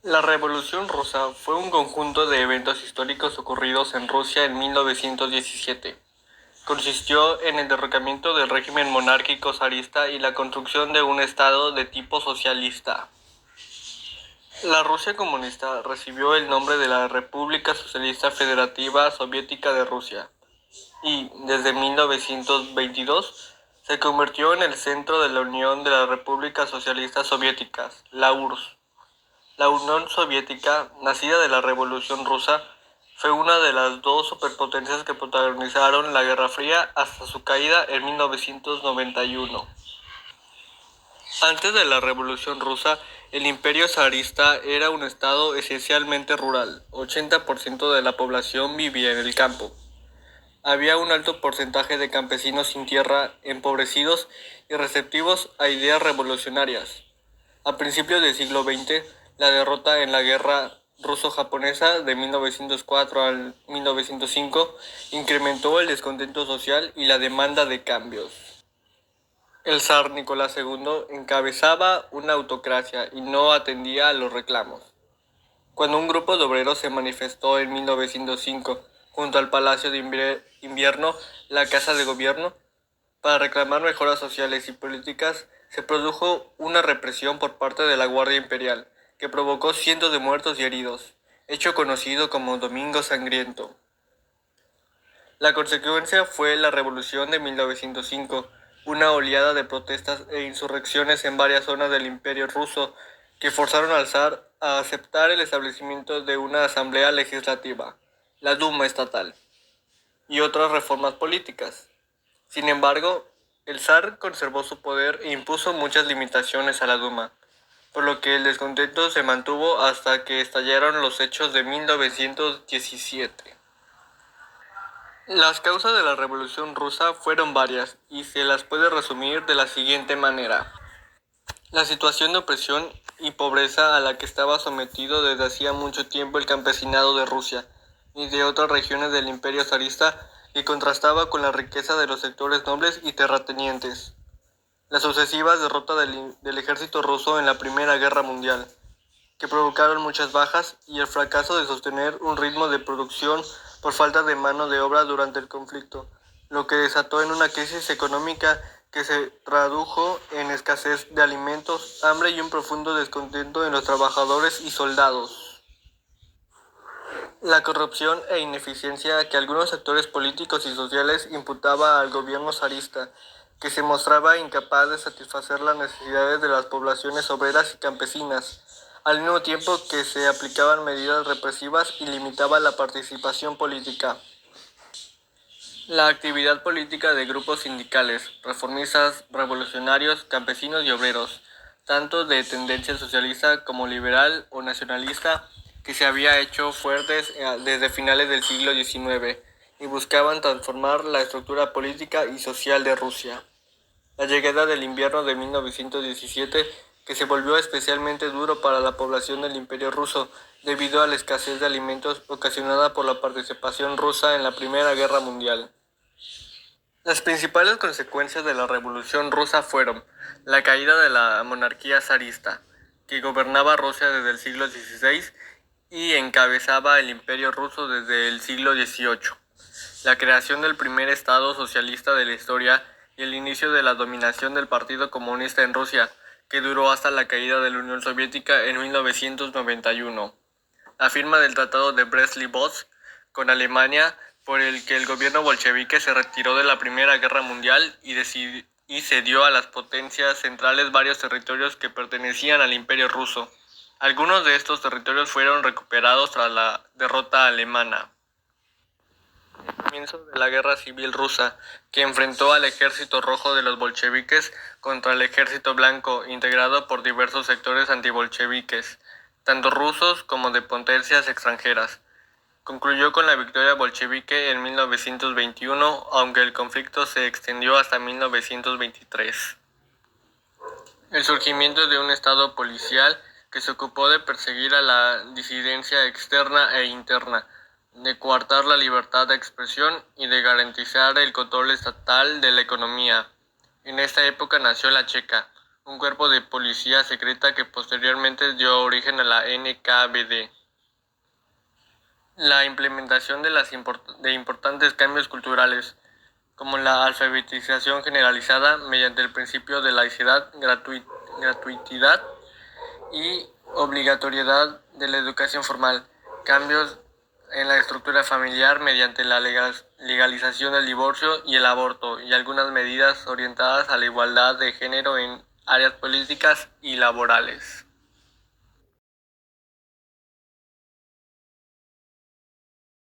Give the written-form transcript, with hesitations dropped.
La Revolución Rusa fue un conjunto de eventos históricos ocurridos en Rusia en 1917. Consistió en el derrocamiento del régimen monárquico zarista y la construcción de un Estado de tipo socialista. La Rusia comunista recibió el nombre de la República Socialista Federativa Soviética de Rusia y, desde 1922, se convirtió en el centro de la Unión de las Repúblicas Socialistas Soviéticas, la URSS. La Unión Soviética, nacida de la Revolución Rusa, fue una de las dos superpotencias que protagonizaron la Guerra Fría hasta su caída en 1991. Antes de la Revolución Rusa, el Imperio zarista era un estado esencialmente rural. 80% de la población vivía en el campo. Había un alto porcentaje de campesinos sin tierra, empobrecidos y receptivos a ideas revolucionarias. A principios del siglo XX, la derrota en la guerra ruso-japonesa de 1904 al 1905 incrementó el descontento social y la demanda de cambios. El zar Nicolás II encabezaba una autocracia y no atendía a los reclamos. Cuando un grupo de obreros se manifestó en 1905 junto al Palacio de Invierno, la Casa de Gobierno, para reclamar mejoras sociales y políticas, se produjo una represión por parte de la Guardia Imperial, que provocó cientos de muertos y heridos, hecho conocido como Domingo Sangriento. La consecuencia fue la Revolución de 1905, una oleada de protestas e insurrecciones en varias zonas del Imperio ruso que forzaron al zar a aceptar el establecimiento de una asamblea legislativa, la Duma estatal, y otras reformas políticas. Sin embargo, el zar conservó su poder e impuso muchas limitaciones a la Duma, por lo que el descontento se mantuvo hasta que estallaron los hechos de 1917. Las causas de la Revolución Rusa fueron varias y se las puede resumir de la siguiente manera. La situación de opresión y pobreza a la que estaba sometido desde hacía mucho tiempo el campesinado de Rusia y de otras regiones del Imperio zarista, que contrastaba con la riqueza de los sectores nobles y terratenientes. Las sucesivas derrotas del ejército ruso en la Primera Guerra Mundial, que provocaron muchas bajas, y el fracaso de sostener un ritmo de producción por falta de mano de obra durante el conflicto, lo que desató en una crisis económica que se tradujo en escasez de alimentos, hambre y un profundo descontento en los trabajadores y soldados. La corrupción e ineficiencia que algunos sectores políticos y sociales imputaba al gobierno zarista, que se mostraba incapaz de satisfacer las necesidades de las poblaciones obreras y campesinas, al mismo tiempo que se aplicaban medidas represivas y limitaba la participación política. La actividad política de grupos sindicales, reformistas, revolucionarios, campesinos y obreros, tanto de tendencia socialista como liberal o nacionalista, que se había hecho fuertes desde finales del siglo XIX y buscaban transformar la estructura política y social de Rusia. La llegada del invierno de 1917, que se volvió especialmente duro para la población del Imperio ruso debido a la escasez de alimentos ocasionada por la participación rusa en la Primera Guerra Mundial. Las principales consecuencias de la Revolución Rusa fueron la caída de la monarquía zarista, que gobernaba Rusia desde el siglo XVI y encabezaba el Imperio ruso desde el siglo XVIII, la creación del primer Estado socialista de la historia y el inicio de la dominación del Partido Comunista en Rusia, que duró hasta la caída de la Unión Soviética en 1991. La firma del Tratado de Brest-Litovsk con Alemania, por el que el gobierno bolchevique se retiró de la Primera Guerra Mundial y cedió a las potencias centrales varios territorios que pertenecían al Imperio ruso. Algunos de estos territorios fueron recuperados tras la derrota alemana. Comienzo de la Guerra Civil Rusa, que enfrentó al Ejército Rojo de los bolcheviques contra el Ejército Blanco, integrado por diversos sectores antibolcheviques, tanto rusos como de potencias extranjeras. Concluyó con la victoria bolchevique en 1921, aunque el conflicto se extendió hasta 1923. El surgimiento de un estado policial que se ocupó de perseguir a la disidencia externa e interna, de coartar la libertad de expresión y de garantizar el control estatal de la economía. En esta época nació la Checa, un cuerpo de policía secreta que posteriormente dio origen a la NKVD. La implementación de importantes cambios culturales, como la alfabetización generalizada mediante el principio de laicidad, gratuidad y obligatoriedad de la educación formal, cambios en la estructura familiar mediante la legalización del divorcio y el aborto, y algunas medidas orientadas a la igualdad de género en áreas políticas y laborales.